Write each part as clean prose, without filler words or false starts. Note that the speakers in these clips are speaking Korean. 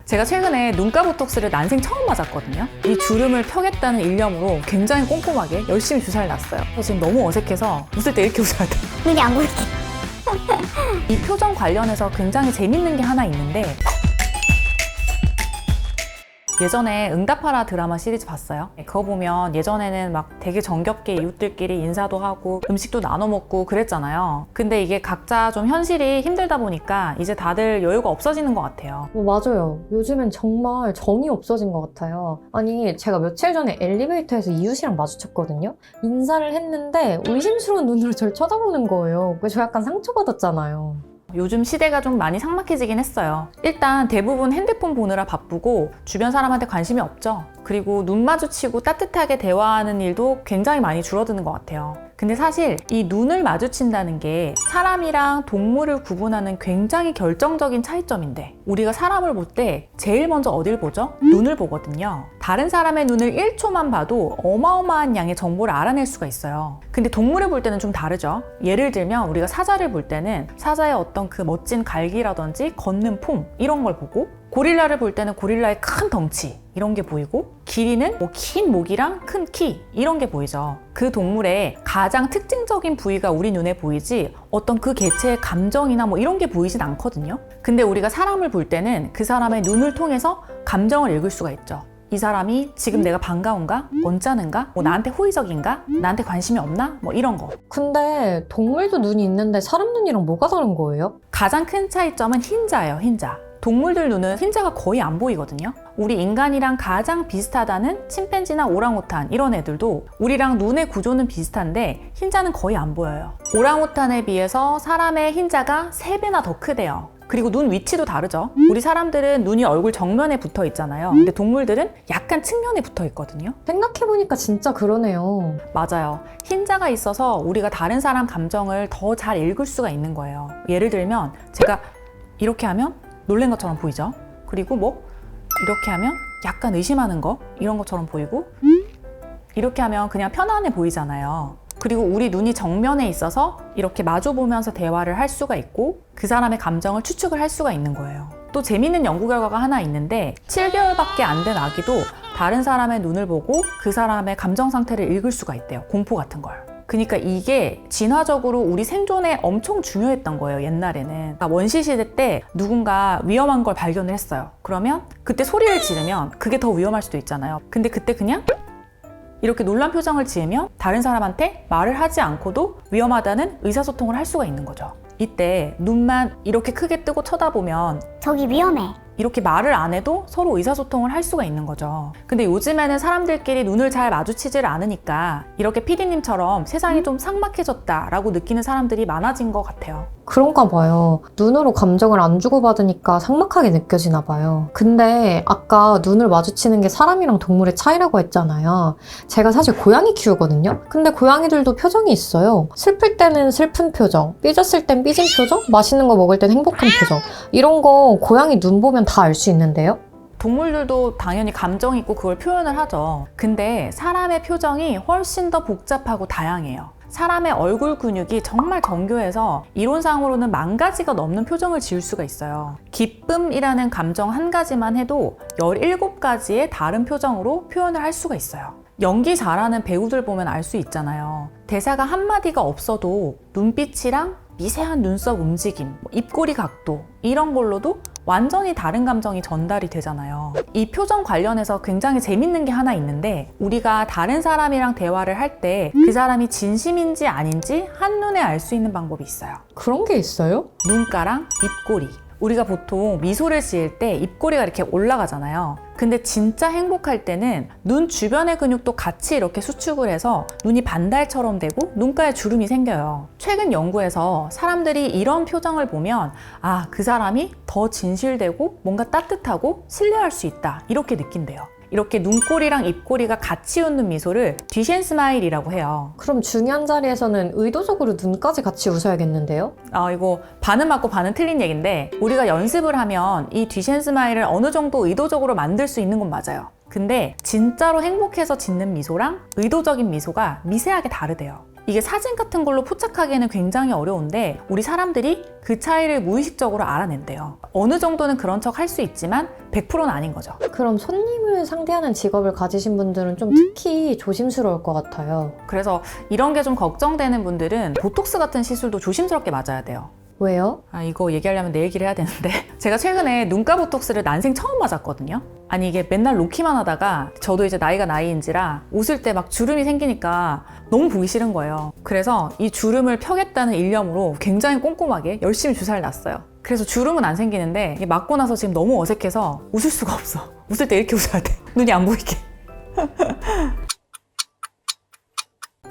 제가 최근에 눈가 보톡스를 난생 처음 맞았거든요. 이 주름을 펴겠다는 일념으로 굉장히 꼼꼼하게 열심히 주사를 놨어요. 지금 너무 어색해서 웃을 때 이렇게 웃어야 돼요. 눈이 안 보이게. 이 표정 관련해서 굉장히 재밌는 게 하나 있는데, 예전에 응답하라 드라마 시리즈 봤어요? 그거 보면 예전에는 막 되게 정겹게 이웃들끼리 인사도 하고 음식도 나눠 먹고 그랬잖아요. 근데 이게 각자 좀 현실이 힘들다 보니까 이제 다들 여유가 없어지는 것 같아요. 맞아요. 요즘엔 정말 정이 없어진 것 같아요. 아니, 제가 며칠 전에 엘리베이터에서 이웃이랑 마주쳤거든요. 인사를 했는데 의심스러운 눈으로 저를 쳐다보는 거예요. 그래서 저 약간 상처받았잖아요. 요즘 시대가 좀 많이 삭막해지긴 했어요. 일단 대부분 핸드폰 보느라 바쁘고 주변 사람한테 관심이 없죠. 그리고 눈 마주치고 따뜻하게 대화하는 일도 굉장히 많이 줄어드는 것 같아요. 근데 사실 이 눈을 마주친다는 게 사람이랑 동물을 구분하는 굉장히 결정적인 차이점인데, 우리가 사람을 볼 때 제일 먼저 어딜 보죠? 눈을 보거든요. 다른 사람의 눈을 1초만 봐도 어마어마한 양의 정보를 알아낼 수가 있어요. 근데 동물을 볼 때는 좀 다르죠. 예를 들면 우리가 사자를 볼 때는 사자의 어떤 그 멋진 갈기라든지 걷는 폼, 이런 걸 보고, 고릴라를 볼 때는 고릴라의 큰 덩치, 이런 게 보이고, 기린은 뭐 긴 목이랑 큰 키, 이런 게 보이죠. 그 동물의 가장 특징적인 부위가 우리 눈에 보이지 어떤 그 개체의 감정이나 뭐 이런 게 보이진 않거든요. 근데 우리가 사람을 볼 때는 그 사람의 눈을 통해서 감정을 읽을 수가 있죠. 이 사람이 지금 내가 반가운가? 언짢은가? 뭐 나한테 호의적인가? 나한테 관심이 없나? 뭐 이런 거. 근데 동물도 눈이 있는데 사람 눈이랑 뭐가 다른 거예요? 가장 큰 차이점은 흰자예요, 흰자. 동물들 눈은 흰자가 거의 안 보이거든요. 우리 인간이랑 가장 비슷하다는 침팬지나 오랑우탄, 이런 애들도 우리랑 눈의 구조는 비슷한데 흰자는 거의 안 보여요. 오랑우탄에 비해서 사람의 흰자가 3배나 더 크대요. 그리고 눈 위치도 다르죠. 우리 사람들은 눈이 얼굴 정면에 붙어 있잖아요. 근데 동물들은 약간 측면에 붙어 있거든요. 생각해보니까 진짜 그러네요. 맞아요. 흰자가 있어서 우리가 다른 사람 감정을 더 잘 읽을 수가 있는 거예요. 예를 들면 제가 이렇게 하면 놀란 것처럼 보이죠? 그리고 뭐 이렇게 하면 약간 의심하는 거, 이런 것처럼 보이고, 이렇게 하면 그냥 편안해 보이잖아요. 그리고 우리 눈이 정면에 있어서 이렇게 마주 보면서 대화를 할 수가 있고, 그 사람의 감정을 추측을 할 수가 있는 거예요. 또 재밌는 연구 결과가 하나 있는데, 7개월밖에 안 된 아기도 다른 사람의 눈을 보고 그 사람의 감정 상태를 읽을 수가 있대요. 공포 같은 걸. 그러니까 이게 진화적으로 우리 생존에 엄청 중요했던 거예요, 옛날에는. 그러니까 원시시대 때 누군가 위험한 걸 발견을 했어요. 그러면 그때 소리를 지르면 그게 더 위험할 수도 있잖아요. 근데 그때 그냥 이렇게 놀란 표정을 지으면 다른 사람한테 말을 하지 않고도 위험하다는 의사소통을 할 수가 있는 거죠. 이때 눈만 이렇게 크게 뜨고 쳐다보면 저기 위험해. 이렇게 말을 안 해도 서로 의사소통을 할 수가 있는 거죠. 근데 요즘에는 사람들끼리 눈을 잘 마주치질 않으니까 이렇게 PD님처럼 세상이 좀 삭막해졌다라고 느끼는 사람들이 많아진 것 같아요. 그런가 봐요. 눈으로 감정을 안 주고받으니까 삭막하게 느껴지나 봐요. 근데 아까 눈을 마주치는 게 사람이랑 동물의 차이라고 했잖아요. 제가 사실 고양이 키우거든요. 근데 고양이들도 표정이 있어요. 슬플 때는 슬픈 표정, 삐졌을 땐 삐진 표정, 맛있는 거 먹을 땐 행복한 표정. 이런 거 고양이 눈 보면 다 알 수 있는데요. 동물들도 당연히 감정이 있고 그걸 표현을 하죠. 근데 사람의 표정이 훨씬 더 복잡하고 다양해요. 사람의 얼굴 근육이 정말 정교해서 이론상으로는 10,000가지가 넘는 표정을 지을 수가 있어요. 기쁨이라는 감정 한 가지만 해도 17가지의 다른 표정으로 표현을 할 수가 있어요. 연기 잘하는 배우들 보면 알 수 있잖아요. 대사가 한마디가 없어도 눈빛이랑 미세한 눈썹 움직임, 입꼬리 각도, 이런 걸로도 완전히 다른 감정이 전달이 되잖아요. 이 표정 관련해서 굉장히 재밌는 게 하나 있는데, 우리가 다른 사람이랑 대화를 할 때 그 사람이 진심인지 아닌지 한눈에 알 수 있는 방법이 있어요. 그런 게 있어요? 눈가랑 입꼬리. 우리가 보통 미소를 지을 때 입꼬리가 이렇게 올라가잖아요. 근데 진짜 행복할 때는 눈 주변의 근육도 같이 이렇게 수축을 해서 눈이 반달처럼 되고 눈가에 주름이 생겨요. 최근 연구에서 사람들이 이런 표정을 보면 아, 그 사람이 더 진실되고 뭔가 따뜻하고 신뢰할 수 있다, 이렇게 느낀대요. 이렇게 눈꼬리랑 입꼬리가 같이 웃는 미소를 듀셴 스마일이라고 해요. 그럼 중요한 자리에서는 의도적으로 눈까지 같이 웃어야겠는데요? 이거 반은 맞고 반은 틀린 얘기인데, 우리가 연습을 하면 이 듀셴 스마일을 어느 정도 의도적으로 만들 수 있는 건 맞아요. 근데 진짜로 행복해서 짓는 미소랑 의도적인 미소가 미세하게 다르대요. 이게 사진 같은 걸로 포착하기에는 굉장히 어려운데 우리 사람들이 그 차이를 무의식적으로 알아낸대요. 어느 정도는 그런 척 할 수 있지만 100%는 아닌 거죠. 그럼 손님을 상대하는 직업을 가지신 분들은 좀 특히 조심스러울 것 같아요. 그래서 이런 게 좀 걱정되는 분들은 보톡스 같은 시술도 조심스럽게 맞아야 돼요. 왜요? 이거 얘기하려면 내 얘기를 해야 되는데 제가 최근에 눈가 보톡스를 난생 처음 맞았거든요. 아니 이게 맨날 놓기만 하다가 저도 이제 나이가 나이인지라 웃을 때 막 주름이 생기니까 너무 보기 싫은 거예요. 그래서 이 주름을 펴겠다는 일념으로 굉장히 꼼꼼하게 열심히 주사를 놨어요. 그래서 주름은 안 생기는데 이게 맞고 나서 지금 너무 어색해서 웃을 수가 없어. 웃을 때 이렇게 웃어야 돼. 눈이 안 보이게.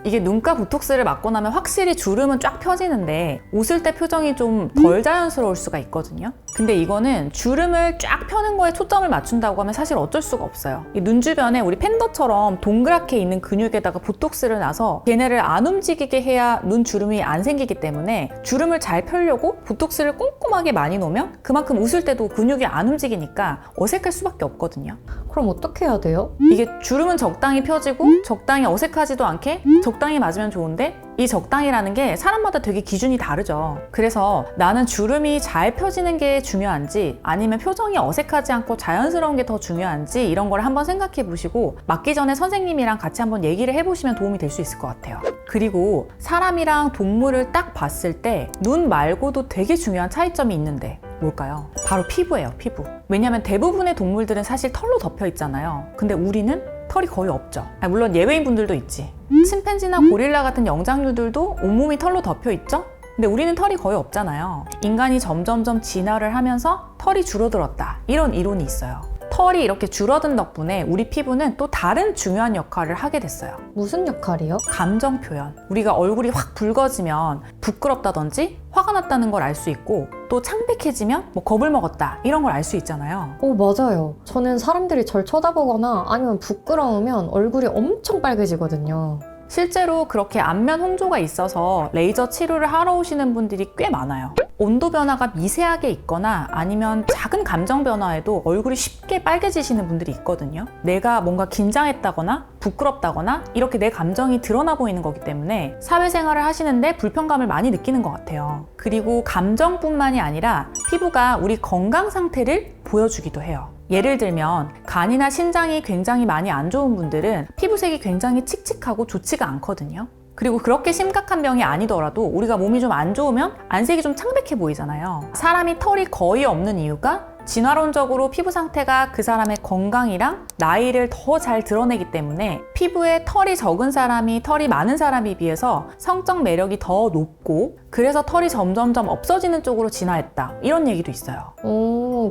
이게 눈가 보톡스를 맞고 나면 확실히 주름은 쫙 펴지는데 웃을 때 표정이 좀 덜 자연스러울 수가 있거든요. 근데 이거는 주름을 쫙 펴는 거에 초점을 맞춘다고 하면 사실 어쩔 수가 없어요. 이 눈 주변에 우리 팬더처럼 동그랗게 있는 근육에다가 보톡스를 놔서 걔네를 안 움직이게 해야 눈 주름이 안 생기기 때문에 주름을 잘 펴려고 보톡스를 꼼꼼하게 많이 놓으면 그만큼 웃을 때도 근육이 안 움직이니까 어색할 수밖에 없거든요. 그럼 어떻게 해야 돼요? 이게 주름은 적당히 펴지고 적당히 어색하지도 않게 적당히 맞으면 좋은데 이 적당이라는 게 사람마다 되게 기준이 다르죠. 그래서 나는 주름이 잘 펴지는 게 중요한지 아니면 표정이 어색하지 않고 자연스러운 게 더 중요한지 이런 걸 한번 생각해 보시고 맞기 전에 선생님이랑 같이 한번 얘기를 해보시면 도움이 될 수 있을 것 같아요. 그리고 사람이랑 동물을 딱 봤을 때 눈 말고도 되게 중요한 차이점이 있는데 뭘까요? 바로 피부예요, 피부. 왜냐면 대부분의 동물들은 사실 털로 덮여 있잖아요. 근데 우리는 털이 거의 없죠. 물론 예외인 분들도 있지. 침팬지나 고릴라 같은 영장류들도 온몸이 털로 덮여 있죠? 근데 우리는 털이 거의 없잖아요. 인간이 점점점 진화를 하면서 털이 줄어들었다. 이런 이론이 있어요. 털이 이렇게 줄어든 덕분에 우리 피부는 또 다른 중요한 역할을 하게 됐어요. 무슨 역할이요? 감정 표현. 우리가 얼굴이 확 붉어지면 부끄럽다든지 화가 났다는 걸 알 수 있고 또 창백해지면 뭐 겁을 먹었다 이런 걸 알 수 있잖아요. 맞아요. 저는 사람들이 절 쳐다보거나 아니면 부끄러우면 얼굴이 엄청 빨개지거든요. 실제로 그렇게 안면 홍조가 있어서 레이저 치료를 하러 오시는 분들이 꽤 많아요. 온도 변화가 미세하게 있거나 아니면 작은 감정 변화에도 얼굴이 쉽게 빨개지시는 분들이 있거든요. 내가 뭔가 긴장했다거나 부끄럽다거나 이렇게 내 감정이 드러나 보이는 거기 때문에 사회생활을 하시는데 불편감을 많이 느끼는 것 같아요. 그리고 감정뿐만이 아니라 피부가 우리 건강 상태를 보여주기도 해요. 예를 들면 간이나 신장이 굉장히 많이 안 좋은 분들은 피부색이 굉장히 칙칙하고 좋지가 않거든요. 그리고 그렇게 심각한 병이 아니더라도 우리가 몸이 좀 안 좋으면 안색이 좀 창백해 보이잖아요. 사람이 털이 거의 없는 이유가 진화론적으로 피부 상태가 그 사람의 건강이랑 나이를 더 잘 드러내기 때문에 피부에 털이 적은 사람이 털이 많은 사람에 비해서 성적 매력이 더 높고 그래서 털이 점점점 없어지는 쪽으로 진화했다. 이런 얘기도 있어요.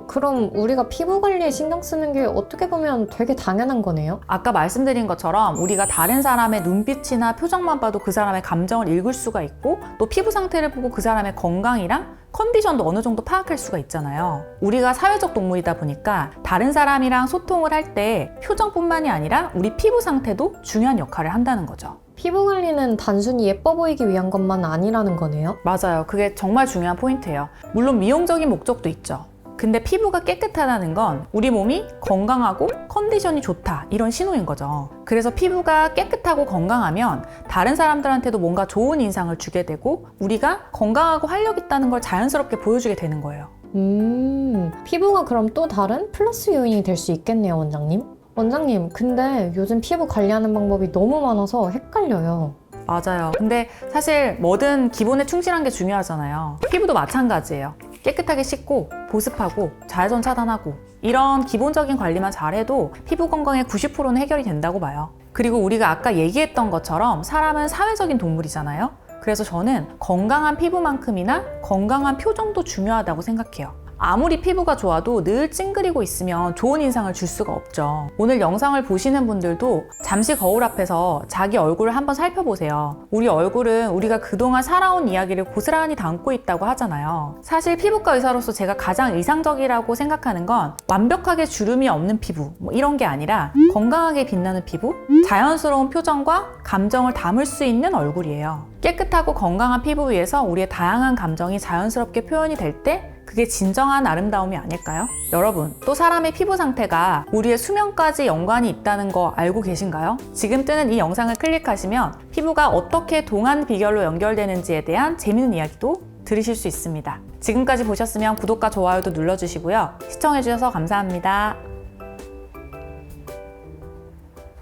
그럼 우리가 피부 관리에 신경 쓰는 게 어떻게 보면 되게 당연한 거네요? 아까 말씀드린 것처럼 우리가 다른 사람의 눈빛이나 표정만 봐도 그 사람의 감정을 읽을 수가 있고 또 피부 상태를 보고 그 사람의 건강이랑 컨디션도 어느 정도 파악할 수가 있잖아요. 우리가 사회적 동물이다 보니까 다른 사람이랑 소통을 할 때 표정뿐만이 아니라 우리 피부 상태도 중요한 역할을 한다는 거죠. 피부 관리는 단순히 예뻐 보이기 위한 것만 아니라는 거네요? 맞아요. 그게 정말 중요한 포인트예요. 물론 미용적인 목적도 있죠. 근데 피부가 깨끗하다는 건 우리 몸이 건강하고 컨디션이 좋다 이런 신호인 거죠. 그래서 피부가 깨끗하고 건강하면 다른 사람들한테도 뭔가 좋은 인상을 주게 되고 우리가 건강하고 활력 있다는 걸 자연스럽게 보여주게 되는 거예요. 피부가 그럼 또 다른 플러스 요인이 될 수 있겠네요, 원장님. 원장님, 근데 요즘 피부 관리하는 방법이 너무 많아서 헷갈려요. 맞아요. 근데 사실 뭐든 기본에 충실한 게 중요하잖아요. 피부도 마찬가지예요. 깨끗하게 씻고 보습하고 자외선 차단하고 이런 기본적인 관리만 잘해도 피부 건강의 90%는 해결이 된다고 봐요. 그리고 우리가 아까 얘기했던 것처럼 사람은 사회적인 동물이잖아요. 그래서 저는 건강한 피부만큼이나 건강한 표정도 중요하다고 생각해요. 아무리 피부가 좋아도 늘 찡그리고 있으면 좋은 인상을 줄 수가 없죠. 오늘 영상을 보시는 분들도 잠시 거울 앞에서 자기 얼굴을 한번 살펴보세요. 우리 얼굴은 우리가 그동안 살아온 이야기를 고스란히 담고 있다고 하잖아요. 사실 피부과 의사로서 제가 가장 이상적이라고 생각하는 건 완벽하게 주름이 없는 피부 뭐 이런 게 아니라 건강하게 빛나는 피부, 자연스러운 표정과 감정을 담을 수 있는 얼굴이에요. 깨끗하고 건강한 피부 위에서 우리의 다양한 감정이 자연스럽게 표현이 될 때 그게 진정한 아름다움이 아닐까요? 여러분, 또 사람의 피부 상태가 우리의 수명까지 연관이 있다는 거 알고 계신가요? 지금 뜨는 이 영상을 클릭하시면 피부가 어떻게 동안 비결로 연결되는지에 대한 재미있는 이야기도 들으실 수 있습니다. 지금까지 보셨으면 구독과 좋아요도 눌러주시고요. 시청해주셔서 감사합니다.